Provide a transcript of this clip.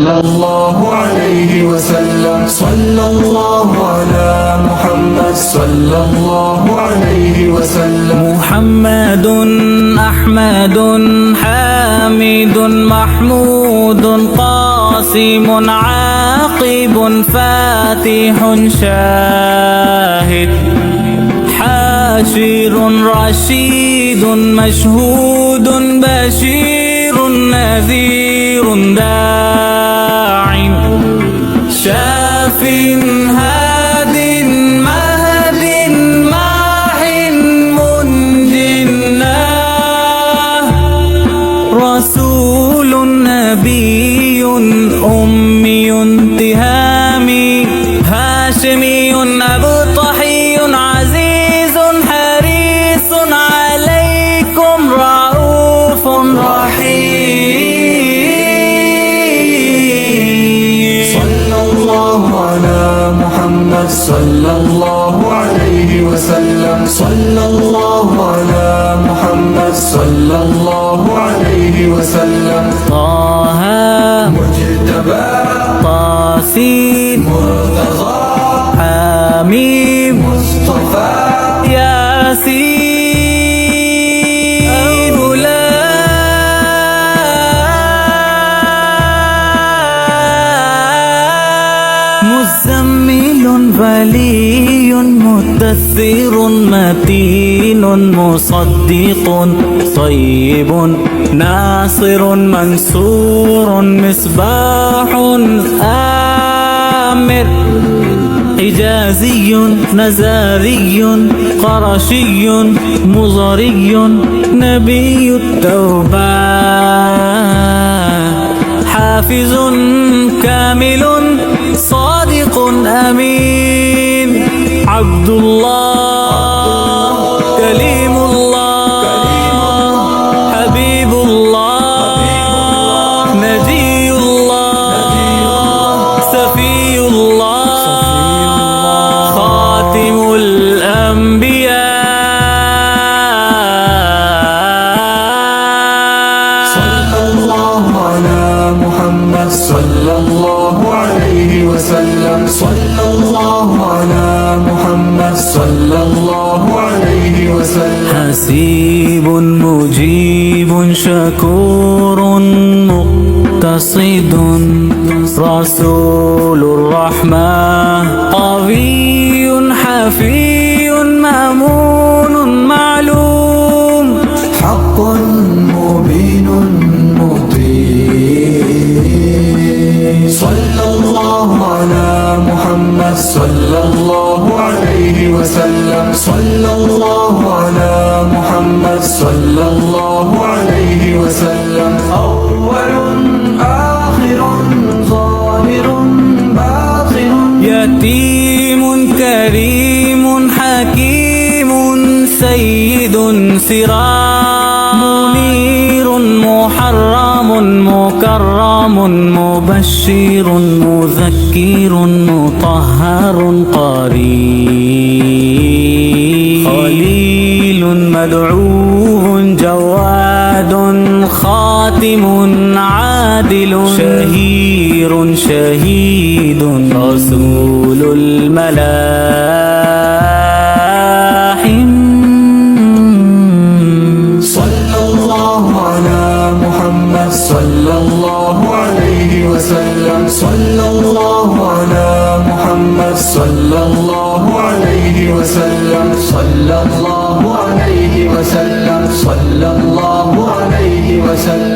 صلى الله عليه وسلم. صلى الله على محمد صلى الله عليه وسلم. محمد أحمد حامد محمود قاسم عاقب فاتح شاهد حاشر رشيد مشهود بشير نذير داع شاف هاد مهد ماح منجناه رسول نبي أمي تهامي هاشمي أبطحي عزيز حريص عليكم رؤوف رحيم. صلى الله على محمد صلى الله عليه وسلم. صلى الله على محمد صلى الله عليه وسلم. طه مجتبى طاسين مرتضى حميم مصطفى ياسين مزمل ولي مدثر متين مصدق طيب ناصر منصور مصباح آمر حجازي نزاري قرشي مضري نبي التوبة حافظ كامل صادق أمين عبد الله كليم الله حبيب الله نجي الله سفي الله خاتم الأنبياء. صلى الله على محمد صلى الله عليه وسلم. صلى الله على محمد صلى الله عليه وسلم. حسيب مجيب شكور مقتصد رسول الرحمة قوي حفي مأمون معلوم حق مبين مطيع. صلى الله على محمد صلى الله عليه وسلم. صلى الله على محمد صلى الله عليه وسلم. أول آخر ظاهر باطن يتيم كريم حكيم سيد سراج منير محرم مكرم مبشر مذكر مطهر قريب خليل مدعو جواد خاتم عادل شهير شهيد رسول الملاحم. صلى الله على محمد صلى الله عليه وسلم. صلى الله على محمد صلى الله عليه وسلم. صلى الله عليه وسلم. صلى الله عليه وسلم.